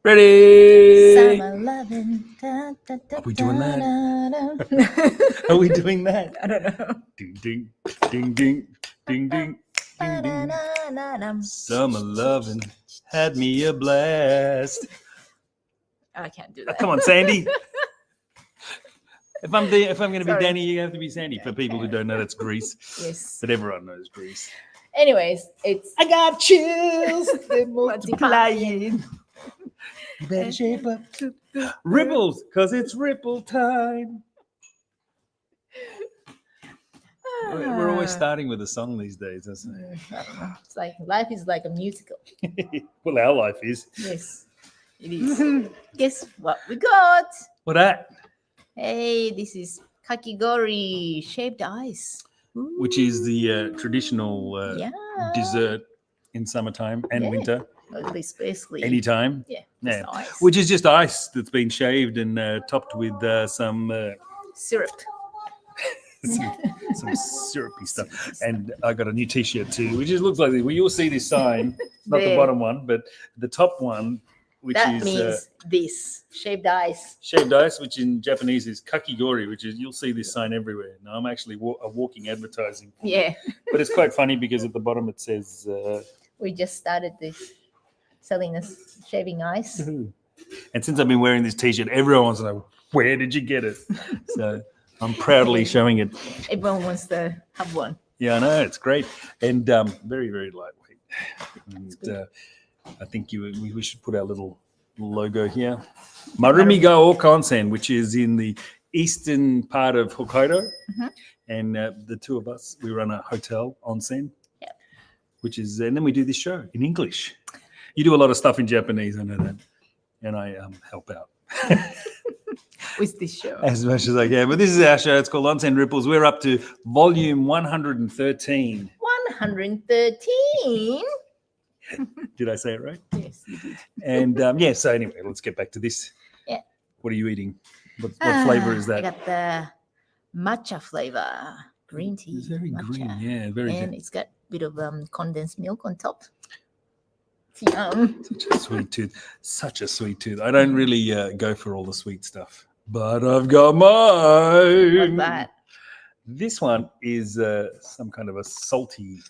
Ready? Summer loving. Da, da, da, Are we doing that? that? Are we doing that? I don't know. Ding, ding, ding, ding, ding, ding, ding, ding. Summer loving had me a blast. I can't do Oh, that. come on, Sandy. If I'm going to be Sorry. Danny, you have to be Sandy. For people who Okay. don't know, that's Grease. Yes. But everyone knows Grease. Anyways, it's I got chills. They're multiplying. You better shape up. Ripples, because it's ripple time. We're always starting with a song these days, isn't it? I don't know. It's like life is like a musical. Well, our life is. Yes, it is. Guess what we got? What that? Hey, this is kakigori shaved ice. Which is the traditional Yeah. dessert in summertime and Yeah. winter. It's basically Anytime. Yeah, Yeah. just ice. Which is just ice that's been shaved and topped with some syrup. some syrupy stuff. And I got a new T-shirt too, which just looks like this. Well, you'll see this sign, not the There. bottom one, but the top one, which That is means this shaved ice. shaved ice, which in Japanese is kakigori, which is you'll see this sign everywhere. Now I'm actually a walking advertising. Yeah, But it's quite funny because at the bottom it says. we just started this selling this shaving ice. And since I've been wearing this T-shirt, everyone wants to know, where did you get it? So I'm proudly showing it. Everyone wants to have one. Yeah, I know, it's great. And very, very lightweight. And I think we should put our little logo here. Marumiga Onsen, which is in the eastern part of Hokkaido. Mhm. And the two of us, we run a hotel, Onsen. Yeah. Which is, and then we do this show in English. You do a lot of stuff in Japanese, I know that. And I help out. With this show. As much as I can. But this is our show. It's called Onsen Ripples. We're up to volume 113. 113? Did I say it right? Yes, you did. And so anyway, let's get back to this. Yeah. What are you eating? What flavor is I that? got the matcha flavor. Green tea. It's very matcha. green. Yeah, very And good. it's got a bit of condensed milk on top. Yum. Such a sweet tooth. Such a sweet tooth. I don't really go for all the sweet stuff, but I've got mine. What's that? This one is some kind of a salty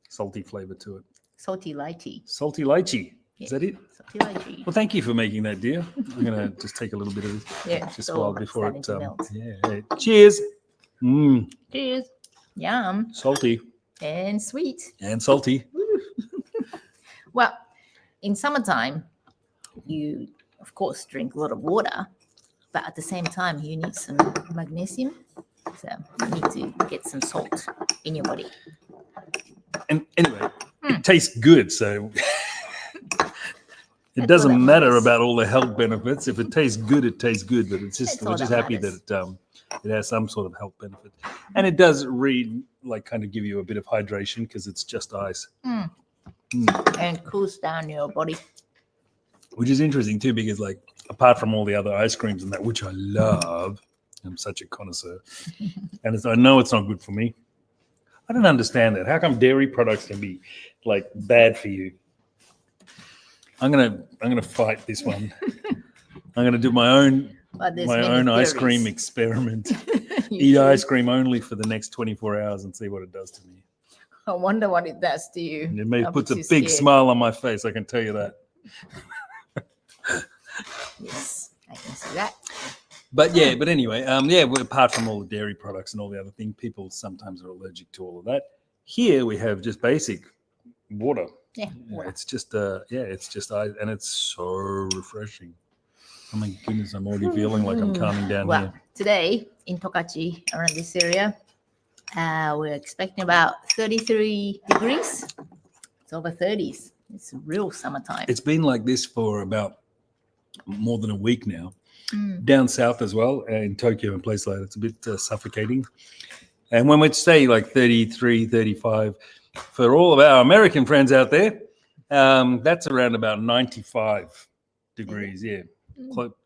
flavor to it. Salty lychee. Salty lychee. Yeah. Is that it? Salty lychee. Well, thank you for making that, dear. I'm going to just take a little bit of this Yeah. just so while before starting it. to melt. Yeah. Cheers. Cheers. Yum. Salty And sweet. and salty. Well, in summertime, you, of course, drink a lot of water, but at the same time, you need some magnesium. So you need to get some salt in your body. And anyway, it tastes good, so it That's doesn't all that matter matters. about all the health benefits. If it tastes good, it tastes good. But it's just That's all we're just that happy matters. that it has some sort of health benefit, and it does kind of give you a bit of hydration because it's just ice. And cools down your body. Which is interesting too, because like apart from all the other ice creams and that, which I love, I'm such a connoisseur, and I know it's not good for me. I don't understand that. How come dairy products can be like bad for you? I'm gonna fight this one. I'm gonna do my own But there's many ice theories. cream experiment. You Eat should. ice cream only for the next 24 hours and see what it does to me. I wonder what it does to you. And it I'll be puts a too big scared. smile on my face. I can tell you that. Yes, I can see that. But anyway, apart from all the dairy products and all the other things, people sometimes are allergic to all of that. Here we have just basic water. Yeah. It's just ice, and it's so refreshing. Oh my goodness, I'm already feeling like I'm calming down Well, here. today in Tokachi, around this area, we're expecting about 33 degrees. It's over 30s. It's real summertime. It's been like this for about more than a week now. Down south as well, in Tokyo and places like that, it's a bit suffocating. And when we say like 33, 35, for all of our American friends out there, that's around about 95 degrees,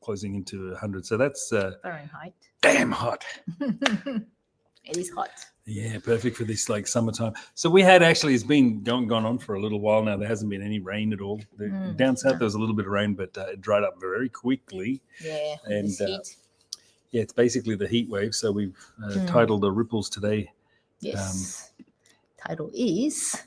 closing into 100. So that's Fahrenheit. damn hot. It is hot. Yeah, perfect for this like summertime. So we had actually, it's been gone on for a little while now. There hasn't been any rain at all. Down south there was a little bit of rain, but it dried up very quickly. Yeah, And this heat. yeah, it's basically the heat wave. So we've titled the Ripples today. Yes. Title is.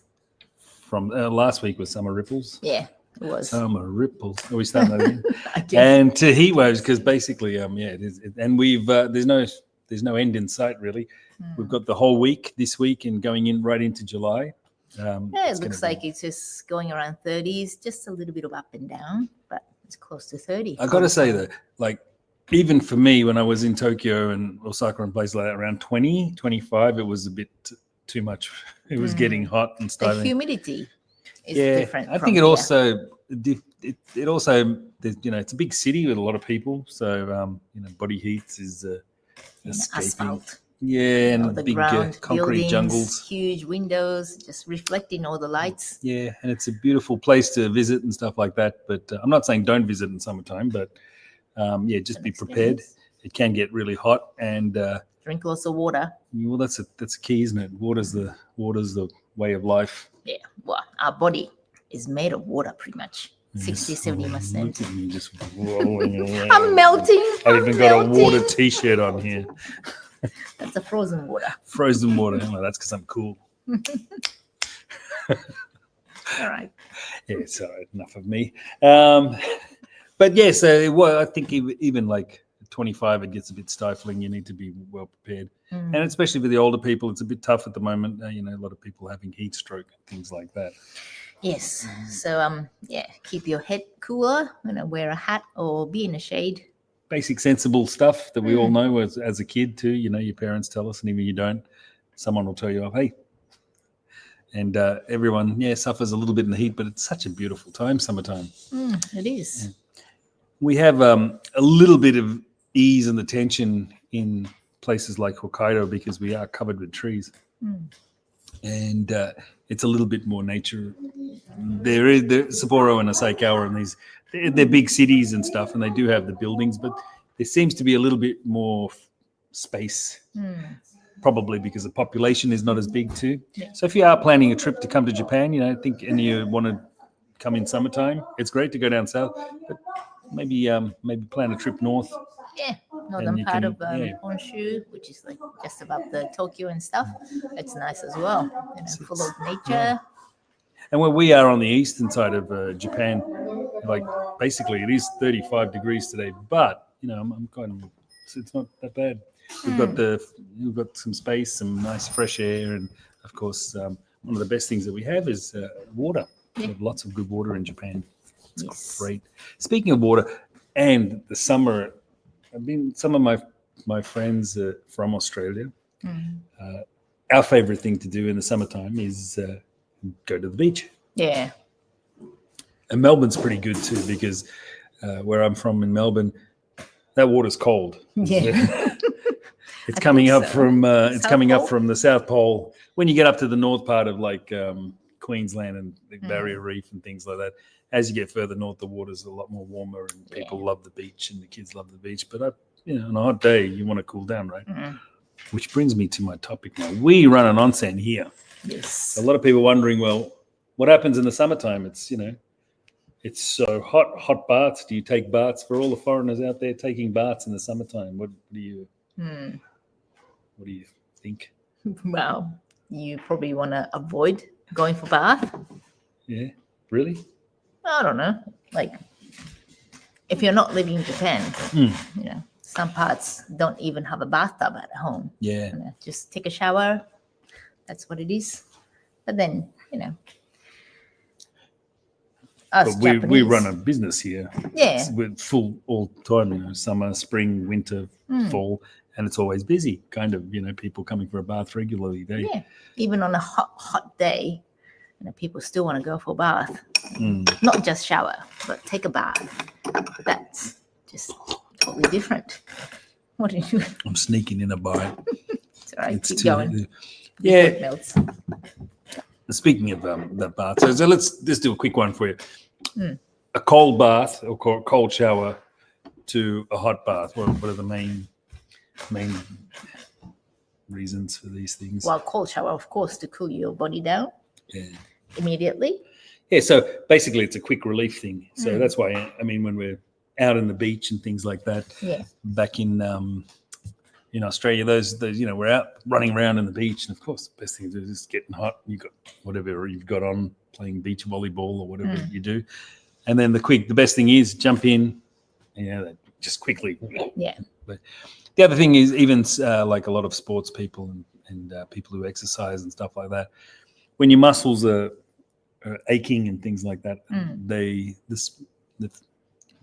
From last week was Summer Ripples. Yeah, it was. Summer Ripples. Are we starting that again? Again. And to heat waves, because basically, yeah, it is. And we've there's no end in sight really. We've got the whole week this week and going in right into July. Yeah, it looks like it's just going around 30s, just a little bit of up and down, but it's close to 30. I got to say that, like, even for me, when I was in Tokyo and Osaka and places like that, around 20, 25, it was a bit too much. It was getting hot and stuff. The humidity is different. I think it also, it also, it's a big city with a lot of people. So, body heat is escaping. Asphalt. Yeah, and the big ground, concrete buildings, jungles. huge windows, just reflecting all the lights. Yeah, and it's a beautiful place to visit and stuff like that. But I'm not saying don't visit in summertime, but just be prepared. It can get really hot, and drink lots of water. well, that's a key, isn't it? Water's the way of life. Yeah, well, our body is made of water pretty much. 60-70%. Look at me just rolling around. I'm melting. I've even got a water t-shirt on here. That's a frozen water. Frozen water. Well, that's because I'm cool. All right. Yeah, so enough of me. But yeah, so I think even like 25, it gets a bit stifling. You need to be well prepared. And especially for the older people, it's a bit tough at the moment. A lot of people having heat stroke, things like that. Yes. So, keep your head cooler. Wear a hat or be in the shade. Basic sensible stuff that we all know as a kid too. Your parents tell us, and even you don't, someone will tell you, hey. And everyone, suffers a little bit in the heat, but it's such a beautiful time, summertime. It is. Yeah. We have a little bit of ease in the tension in places like Hokkaido because we are covered with trees. And it's a little bit more nature. There is Sapporo and Asakawa and these, they're big cities and stuff, and they do have the buildings, but there seems to be a little bit more space, probably because the population is not as big too. Yeah. So if you are planning a trip to come to Japan, and you want to come in summertime, it's great to go down south, but maybe plan a trip north. Yeah, northern part of Honshu, which is like just above the Tokyo and stuff. It's nice as well, full of nature. Yeah. And where we are on the eastern side of Japan, like basically it is 35 degrees today, but I'm kind of, it's not that bad. We've got some space, some nice fresh air, and of course one of the best things that we have is water. We have lots of good water in Japan. It's great. Speaking of water and the summer, some of my friends from Australia, our favorite thing to do in the summertime is go to the beach. Yeah. And Melbourne's pretty good too, because where I'm from in Melbourne, that water's cold. Yeah. It's coming up from up from the South Pole. When you get up to the north part of like Queensland and the Barrier Reef and things like that, as you get further north, the water's a lot more warmer, and people love the beach, and the kids love the beach. But on a hot day, you want to cool down, right? Which brings me to my topic now. We run an onsen here. Yes. A lot of people wondering, well, what happens in the summertime? It's it's so hot baths. Do you take baths? For all the foreigners out there taking baths in the summertime, what do you think? Well, you probably want to avoid going for bath. Yeah, really? I don't know. Like, if you're not living in Japan, some parts don't even have a bathtub at home. Yeah. Just take a shower. That's what it is. But then, us but we run a business here. Yeah. With full all time, summer, spring, winter, fall, and it's always busy. Kind of, people coming for a bath regularly. Yeah. Even on a hot day, people still want to go for a bath. Not just shower, but take a bath. That's just totally different. What do you do? I'm sneaking in a bite. It's all right. Keep going. Yeah. It melts. Speaking of the bath, so let's just do a quick one for you. A cold bath or cold shower to a hot bath. What are the main reasons for these things. Well, cold shower, of course, to cool your body down Yeah. immediately. Yeah, so basically it's a quick relief thing. So Mm. that's why, I mean, when we're out on the beach and things like that, Yeah. back in Australia, those we're out running around in the beach, and of course the best thing to do is getting hot. You got whatever you've got on, playing beach volleyball or whatever you do, and then the best thing is jump in, just quickly. Yeah. But the other thing is even like a lot of sports people and people who exercise and stuff like that, when your muscles are aching and things like that, the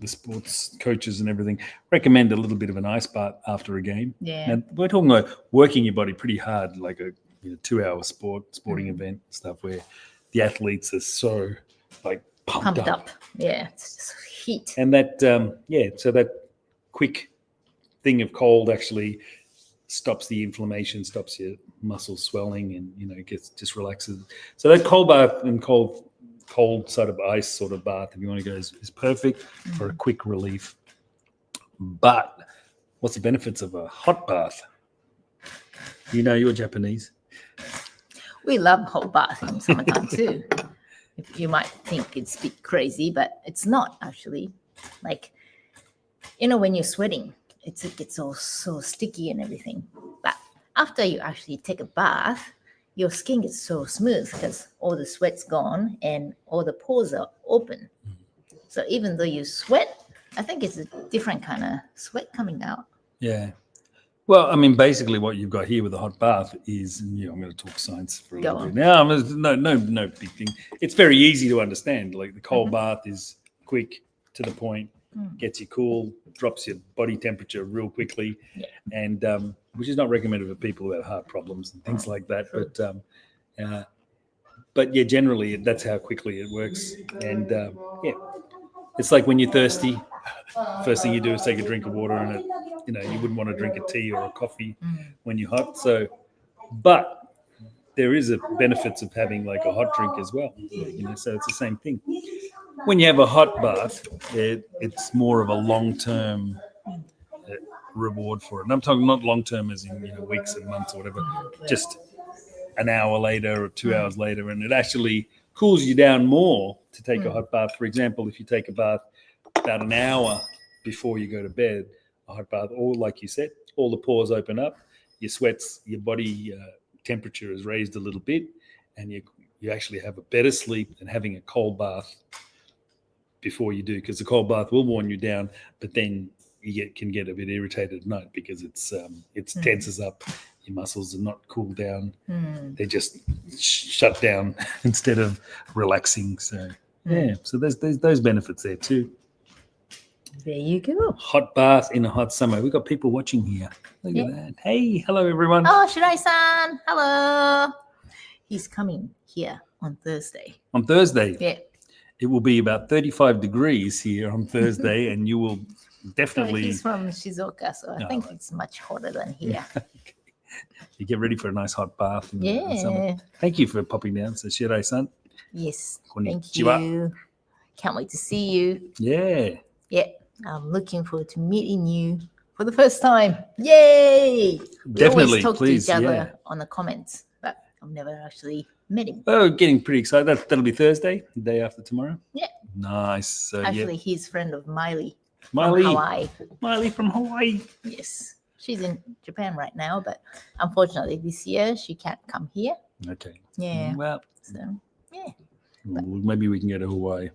sports coaches and everything recommend a little bit of an ice bath after a game. Yeah. And we're talking about working your body pretty hard, like a 2-hour sporting event stuff where the athletes are so like pumped up. Yeah, it's just heat. And that, so that quick thing of cold actually stops the inflammation, stops your muscles swelling, and it just relaxes. So that cold bath and cold sort of ice sort of bath, if you want to go, is perfect for a quick relief. But what's the benefits of a hot bath? You're Japanese. We love hot bath in summertime too. You might think it's a bit crazy, but it's not actually. Like, when you're sweating, it gets all so sticky and everything. But after you actually take a bath, your skin gets so smooth because all the sweat's gone and all the pores are open. So even though you sweat, I think it's a different kind of sweat coming out. Yeah. Well, I mean, basically what you've got here with a hot bath is, I'm going to talk science for a little bit now. No big thing. It's very easy to understand. Like the cold bath is quick, to the point, gets you cool, drops your body temperature real quickly, and which is not recommended for people who have heart problems and things like that. Sure. But yeah, generally that's how quickly it works. And it's like when you're thirsty, first thing you do is take a drink of water, and you wouldn't want to drink a tea or a coffee when you're hot. So, but there is a benefits of having like a hot drink as well. So it's the same thing. When you have a hot bath, it's more of a long-term reward for it. And I'm talking not long-term as in weeks and months or whatever, just an hour later or 2 hours later, and it actually cools you down more to take a hot bath. For example, if you take a bath about an hour before you go to bed, a hot bath, or like you said, all the pores open up, your body temperature is raised a little bit, and you actually have a better sleep than having a cold bath before you do, because the cold bath will worn you down, but then you can get a bit irritated at night because it's tenses up. Your muscles are not cooled down; they just shut down instead of relaxing. So so there's those benefits there too. There you go. Hot bath in a hot summer. We've got people watching here. Look at that. Hey, hello everyone. Oh, Shirai-san, hello. He's coming here on Thursday. On Thursday? Yeah. It will be about 35 degrees here on Thursday, and you will definitely... He's from Shizuoka, so I think it's much hotter than here. You get ready for a nice hot bath. In summer. Thank you for popping down. So, Shirai-san. Yes, Konnichiwa. thank you. Can't wait to see you. Yeah. Yeah, I'm looking forward to meeting you for the first time. Yay! Definitely, we always talk please, to each other on the comments, but I've never actually met him. Oh, getting pretty excited. That'll be Thursday, the day after tomorrow. Yeah. Nice. So, actually, he's a friend of Miley. Miley. From Hawaii. Miley from Hawaii. Yes. She's in Japan right now, but unfortunately this year she can't come here. Okay. Yeah. Well, so, yeah. Maybe we can go to Hawaii.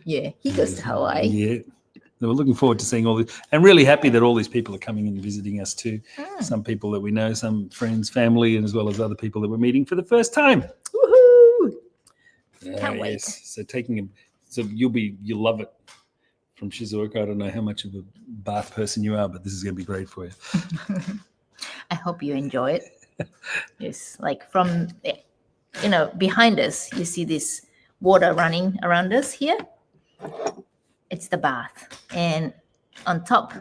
Yeah, he goes to Hawaii. Yeah. So we're looking forward to seeing all this, and really happy that all these people are coming and visiting us too. Some people that we know, some friends, family, and as well as other people that we're meeting for the first time. Woohoo! Can't wait. Yes. So you'll love it. From Shizuoka, I don't know how much of a bath person you are, but this is going to be great for you. I hope you enjoy it. Yes, like from, behind us, you see this water running around us here. It's the bath. And on top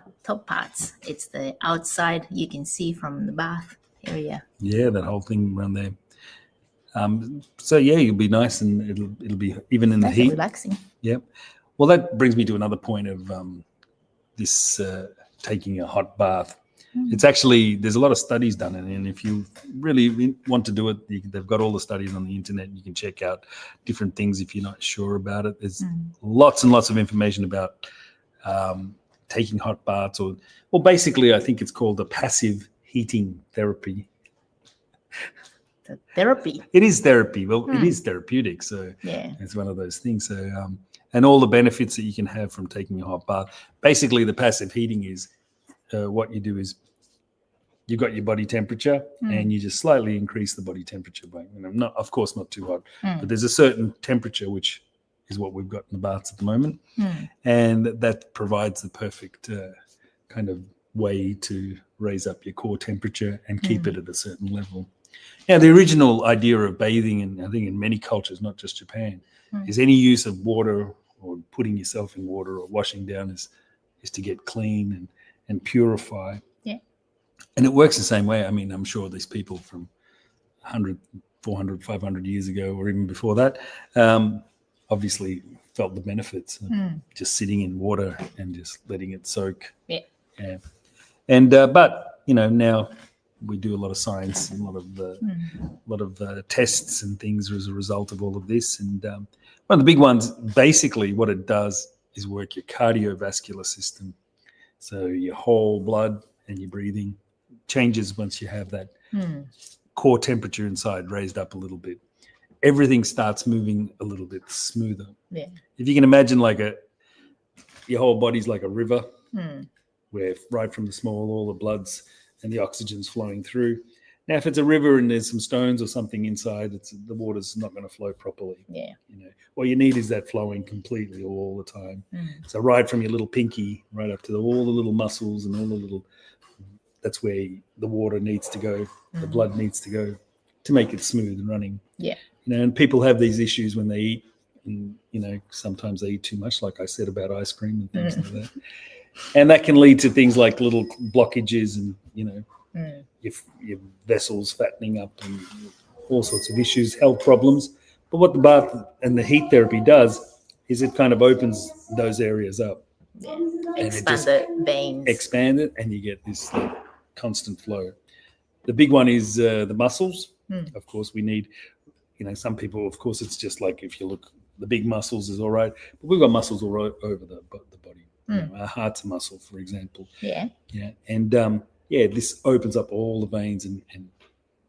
parts, it's the outside you can see from the bath area. Yeah, that whole thing around there. So yeah, it'll be nice, and it'll be even in the heat. Relaxing. Yep. Well, that brings me to another point of this taking a hot bath. It's actually, there's a lot of studies done, and if you really want to do it, they've got all the studies on the internet. You can check out different things if you're not sure about it. There's lots and lots of information about taking hot baths, or basically, I think it's called a passive heating therapy. The therapy. It is therapy. Well, it is therapeutic, so it's one of those things. So, and all the benefits that you can have from taking a hot bath. Basically, the passive heating is what you do is you've got your body temperature and you just slightly increase the body temperature by, not, of course, not too hot, but there's a certain temperature which is what we've got in the baths at the moment, and that provides the perfect kind of way to raise up your core temperature and keep it at a certain level. Now, the original idea of bathing, and I think in many cultures, not just Japan, is any use of water or putting yourself in water or washing down is to get clean and purify. Yeah. And it works the same way. I mean, I'm sure these people from 100, 400, 500 years ago, or even before that, obviously felt the benefits of just sitting in water and just letting it soak. Yeah. Yeah. And, but, now we do a lot of science and a lot of tests and things as a result of all of this. And one of the big ones, basically what it does is work your cardiovascular system. So your whole blood and your breathing changes once you have that core temperature inside raised up a little bit. Everything starts moving a little bit smoother. Yeah. If you can imagine your whole body's like a river where right from the small, all the blood's and the oxygen's flowing through. Now, if it's a river and there's some stones or something inside, the water's not going to flow properly. Yeah. What you need is that flowing completely all the time. So right from your little pinky right up to all the little muscles and all the little, that's where the water needs to go, the blood needs to go to make it smooth and running. Yeah. And people have these issues when they eat, and sometimes they eat too much, like I said about ice cream and things like that. And that can lead to things like little blockages and, your vessels fattening up and all sorts of issues, health problems. But what the bath and the heat therapy does is it kind of opens those areas up. Yeah. Expand the veins. Expand it, and you get this constant flow. The big one is the muscles. Of course, we need, some people, of course, it's just like if you look, the big muscles is all right, but we've got muscles all right over the body. Our heart's a muscle, for example. Yeah. Yeah. And this opens up all the veins and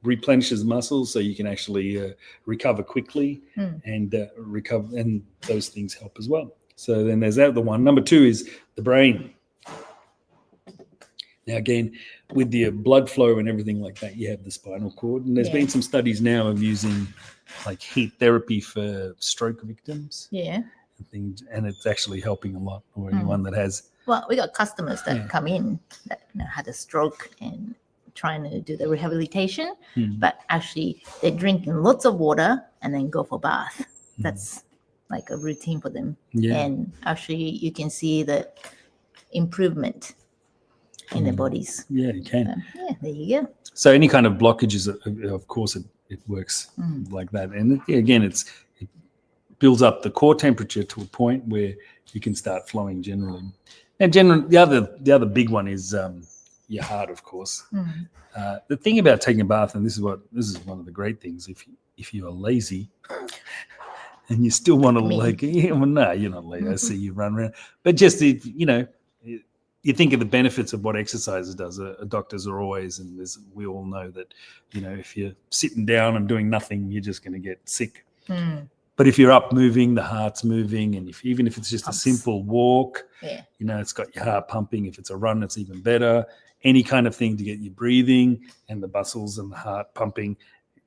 replenishes muscles, so you can actually recover quickly and recover, and those things help as well. So then there's that. The one. Number two is the brain. Now, again, with the blood flow and everything like that, you have the spinal cord, and there's been some studies now of using like heat therapy for stroke victims. Yeah. And it's actually helping a lot, or anyone that has. Well, we got customers that come in that had a stroke and trying to do the rehabilitation, but actually they're drinking lots of water and then go for bath. That's like a routine for them. Yeah. And actually you can see the improvement in their bodies. Yeah, you can. There you go. So any kind of blockages, of course, it works like that. And again, it builds up the core temperature to a point where you can start flowing generally. And generally, the other big one is your heart, of course. The thing about taking a bath, and this is one of the great things, if you are lazy and you still want to no, you're not lazy. I see you run around, but just you think of the benefits of what exercise does. Doctors are always, and we all know that if you're sitting down and doing nothing, you're just going to get sick. But if you're up moving, the heart's moving, and even if it's just a simple walk, it's got your heart pumping. If it's a run, it's even better. Any kind of thing to get you breathing and the muscles and the heart pumping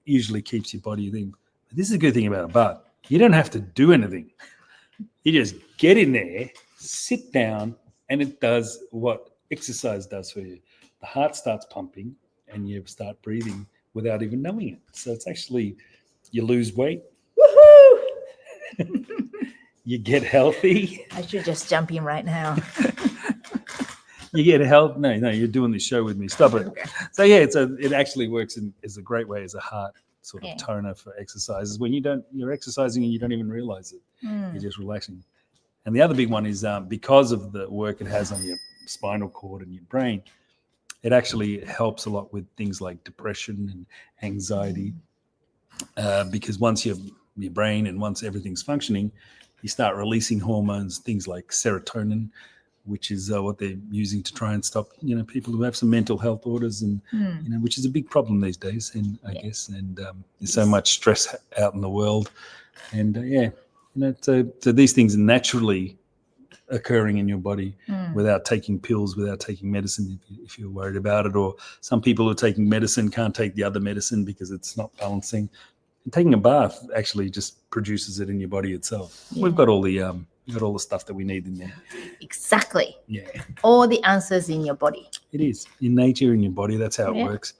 usually keeps your body in. But this is a good thing about a bath. You don't have to do anything. You just get in there, sit down, and it does what exercise does for you. The heart starts pumping and you start breathing without even knowing it. So it's actually, you lose weight. You get healthy. I should just jump in right now. You get health. No, you're doing this show with me. Stop it. So it actually works as a great way as a heart sort of toner for exercises. When you're exercising and you don't even realize it. You're just relaxing. And the other big one is because of the work it has on your spinal cord and your brain, it actually helps a lot with things like depression and anxiety, because once your brain and once everything's functioning, you start releasing hormones, things like serotonin, which is what they're using to try and stop, people who have some mental health orders, and which is a big problem these days. And I guess, and there's so much stress out in the world, and so these things are naturally occurring in your body without taking pills, without taking medicine, if you're worried about it. Or some people who are taking medicine can't take the other medicine because it's not balancing. And taking a bath actually just produces it in your body itself. Yeah. We've got all the stuff that we need in there. Exactly. Yeah. All the answers in your body. It is in nature, in your body. That's how it works.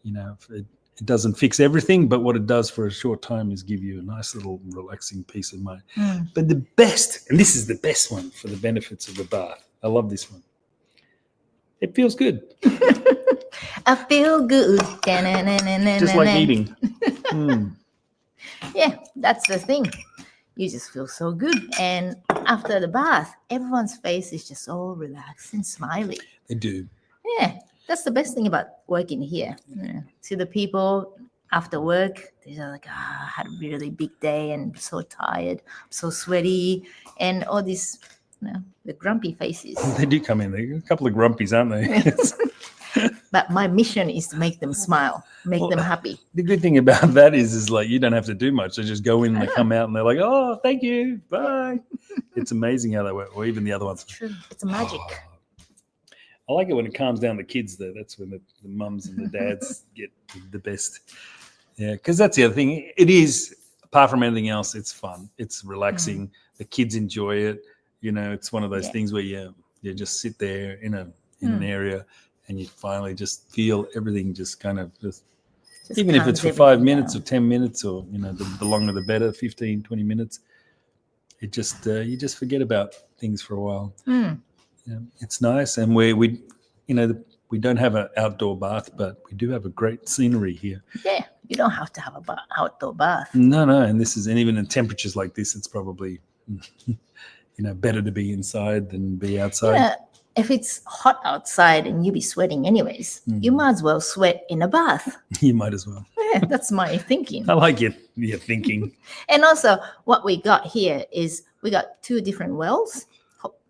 It doesn't fix everything, but what it does for a short time is give you a nice little relaxing peace of mind. But the best, and this is the best one for the benefits of the bath. I love this one. It feels good. I feel good. Just like eating. Yeah, that's the thing. You just feel so good. And after the bath, everyone's face is just all relaxed and smiley. They do. Yeah, that's the best thing about working here. Yeah. See the people after work, they're like, I had a really big day and I'm so tired, I'm so sweaty, and all these, the grumpy faces. They do come in. They're a couple of grumpies, aren't they? But my mission is to make them smile, make them happy. The good thing about that is like you don't have to do much. They just go in and they come out and they're like, oh, thank you, bye. It's amazing how they work. Or even the other ones. True. It's a magic. I like it when it calms down the kids, though. That's when the mums and the dads get the best. Yeah, because that's the other thing. It is, apart from anything else, it's fun. It's relaxing. The kids enjoy it. It's one of those things where you just sit there in an area and you finally just feel everything just kind of just even if it's for 5 minutes or 10 minutes or, the longer the better, 15, 20 minutes. It just, you just forget about things for a while. It's nice. And we don't have an outdoor bath, but we do have a great scenery here. Yeah, you don't have to have an outdoor bath. No. And even in temperatures like this, it's probably, better to be inside than be outside. If it's hot outside and you be sweating anyways, you might as well sweat in a bath. You might as well. Yeah, that's my thinking. I like your thinking. And also what we got here is we got 2 different wells,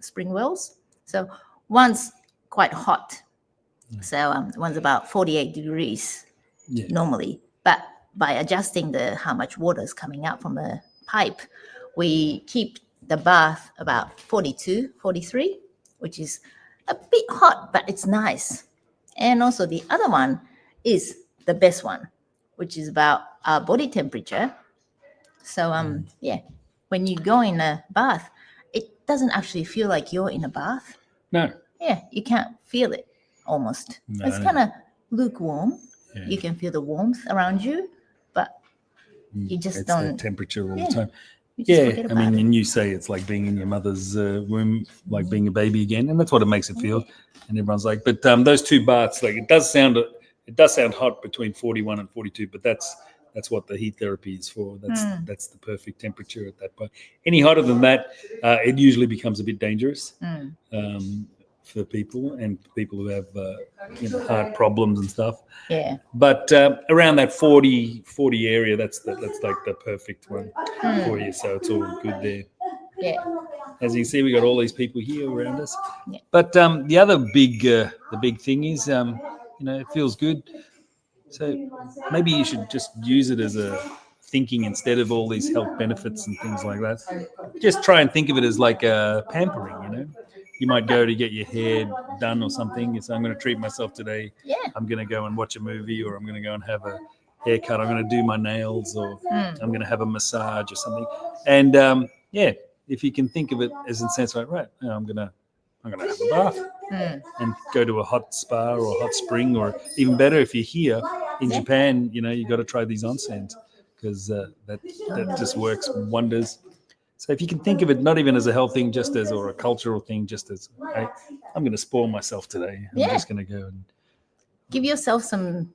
spring wells. So one's quite hot. So one's about 48 degrees normally. But by adjusting how much water is coming out from the pipe, we keep the bath about 42, 43, which is a bit hot, but it's nice. And also the other one is the best one, which is about our body temperature. So, when you go in a bath, it doesn't actually feel like you're in a bath. No. Yeah, you can't feel it almost. No. It's kind of lukewarm. Yeah. You can feel the warmth around you, but you just don't. It's the temperature all the time. Yeah, I mean, and you say it's like being in your mother's womb, like being a baby again, and that's what it makes it feel. And everyone's like, but those 2 baths, like it does sound hot between 41 and 42, but that's what the heat therapy is for. That's the perfect temperature at that point. Any hotter than that, it usually becomes a bit dangerous for people who have heart problems and stuff. Yeah. But around that 40 area, that's like the perfect one for you. So it's all good there. Yeah. As you can see, we got all these people here around us. Yeah. But the other big thing is, it feels good. So maybe you should just use it as a thinking instead of all these health benefits and things like that. Just try and think of it as like a pampering, You might go to get your hair done or something. You say, I'm going to treat myself today. Yeah. I'm going to go and watch a movie, or I'm going to go and have a haircut. I'm going to do my nails, or I'm going to have a massage or something. And if you can think of it as in sense like, right, I'm going to have a bath and go to a hot spa or a hot spring, or even better, if you're here in Japan, you got to try these onsens, because that just works wonders. So if you can think of it not even as a health thing, just as, or a cultural thing, just as, hey, I'm going to spoil myself today. I'm just going to go and give yourself some,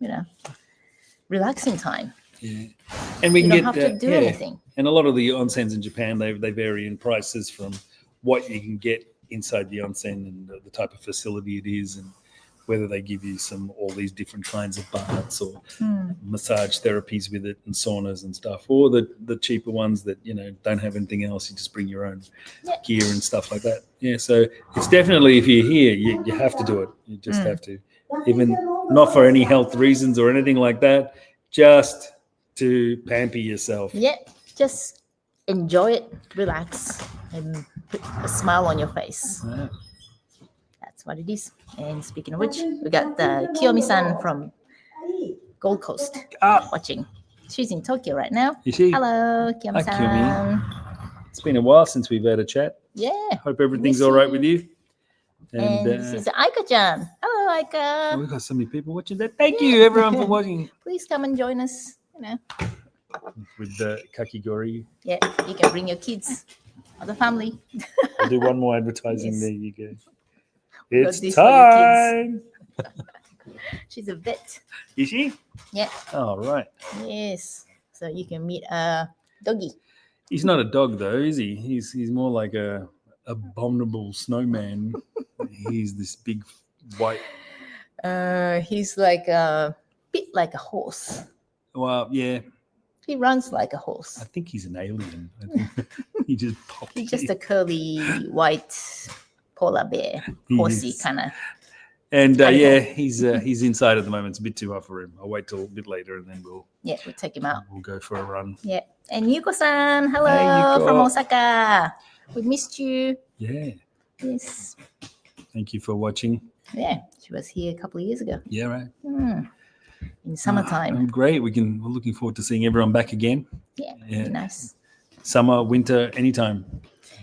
relaxing time. Yeah, and we can don't have to do anything. And a lot of the onsens in Japan, they vary in prices from what you can get inside the onsen and the type of facility it is, and whether they give you all these different kinds of baths or Hmm. massage therapies with it and saunas and stuff, or the cheaper ones that don't have anything else. You just bring your own Yeah. gear and stuff like that. Yeah, so it's definitely, if you're here, you have to do it. You just have to, even not for any health reasons or anything like that, just to pamper yourself. Yeah, just enjoy it, relax, and put a smile on your face. Yeah. That's what it is. And speaking of which, we got the Kiyomi-san from Gold Coast watching. She's in Tokyo right now. You see, Hello, Kiyomi-san. it's been a while since we've had a chat. Yeah. Hope everything's Miss all right you. with you. And this is Aika-chan. Hello, Aika. we've got so many people watching that. Thank you, everyone, for watching. Please come and join us. With the kakigori. Yeah, you can bring your kids or the family. I'll do one more advertising. Yes. There you go. We got It's this for your time. She's a vet. Is she? Yeah. All right. Yes. So you can meet a doggy. He's not a dog, though, is he? He's more like a abominable snowman. He's this big white. He's like a bit like a horse. Well, yeah. He runs like a horse. I think he's an alien. I think he just popped. He's just a curly white polar bear, horsey Yes. kind of. And animal. yeah, he's inside at the moment. It's a bit too hot for him. I'll wait till a bit later, and then we'll take him out. We'll go for a run. Yeah. And Yuko-san, hello Hey, Yuko. from Osaka. We missed you. Yeah. Yes. Thank you for watching. Yeah. She was here a couple of years ago. Yeah, right. In summertime. Great. We're looking forward to seeing everyone back again. Yeah. Yeah. Be nice. Summer, winter, anytime.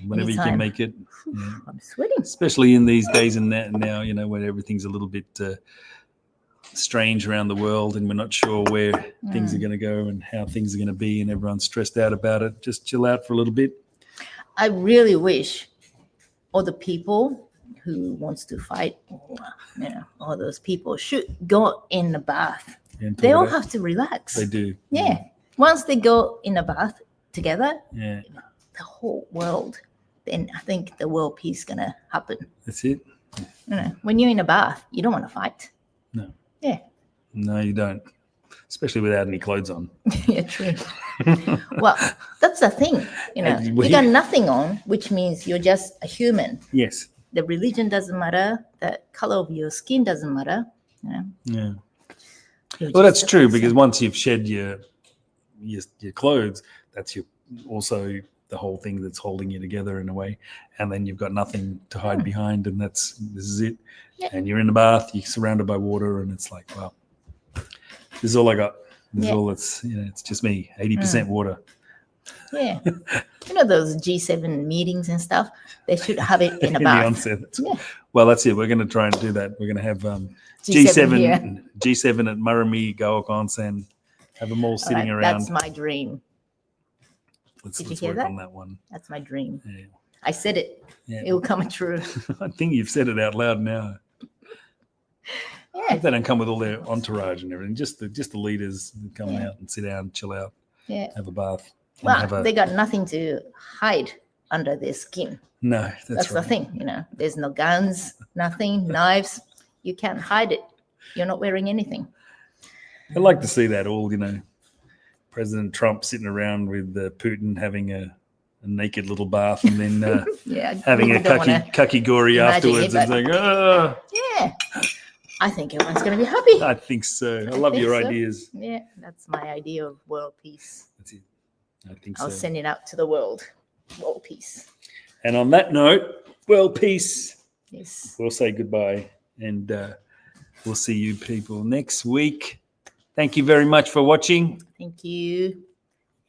Whenever you Anytime. can make it. Yeah. I'm sweating. Especially in these days and now, when everything's a little bit strange around the world and we're not sure where things are going to go and how things are going to be, and everyone's stressed out about it. Just chill out for a little bit. I really wish all the people who wants to fight, all those people should go in the bath. And They talk all it out. have to relax. They do. Yeah. Once they go in a bath together, Yeah. the whole world, then I think the world peace is gonna happen. That's it. When you're in a bath, you don't want to fight. No. Yeah. No, you don't. Especially without any clothes on. Yeah, true. Well, that's the thing. And You got nothing on, which means you're just a human. Yes. The religion doesn't matter. The color of your skin doesn't matter. Yeah. You're Well, just that's a true, person. because once you've shed your clothes, that's also the whole thing that's holding you together in a way, and then you've got nothing to hide behind, and this is it. Yeah. And you're in the bath, you're surrounded by water, and it's like, well, this is all I got. This is all it's just me, 80% water. Yeah. Those G7 meetings and stuff, they should have it in a In the bath. onsen. Yeah. Well, that's it. We're going to try and do that. We're going to have G7 here. G7 at Marami Gaok Onsen. Have them all sitting around. That's my dream. Let's Did you hear work that? on that one. That's my dream. Yeah. I said it. Yeah. It will come true. I think you've said it out loud now. Yeah. They don't come with all their entourage and everything. Just the leaders come Yeah. out and sit down, chill out, Yeah. have a bath. and Well, have a- they got nothing to hide under their skin. No, That's right. the thing. There's no guns, nothing, knives. You can't hide it. You're not wearing anything. I'd like to see that all. President Trump sitting around with Putin having a naked little bath, and then Yeah. having a I don't wanna kakigori imagine afterwards, it, and but- saying, "Oh, Yeah. I think everyone's going to be happy. I think so. I love think your so. ideas." Yeah. That's my idea of world peace. That's it. I think I'll so. send it out to the world. World peace. And on that note, well, peace. Yes. We'll say goodbye, and we'll see you people next week. Thank you very much for watching. Thank you.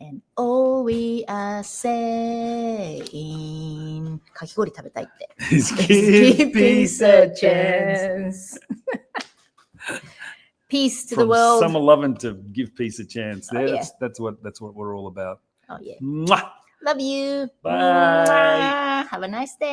And all we are saying かき氷食べたいって Is Give peace a chance. Peace to the From world. summer loving to give peace a chance. Oh, There, yeah. that's what we're all about. Oh yeah. Mwah! Love you. Bye. Mwah. Have a nice day.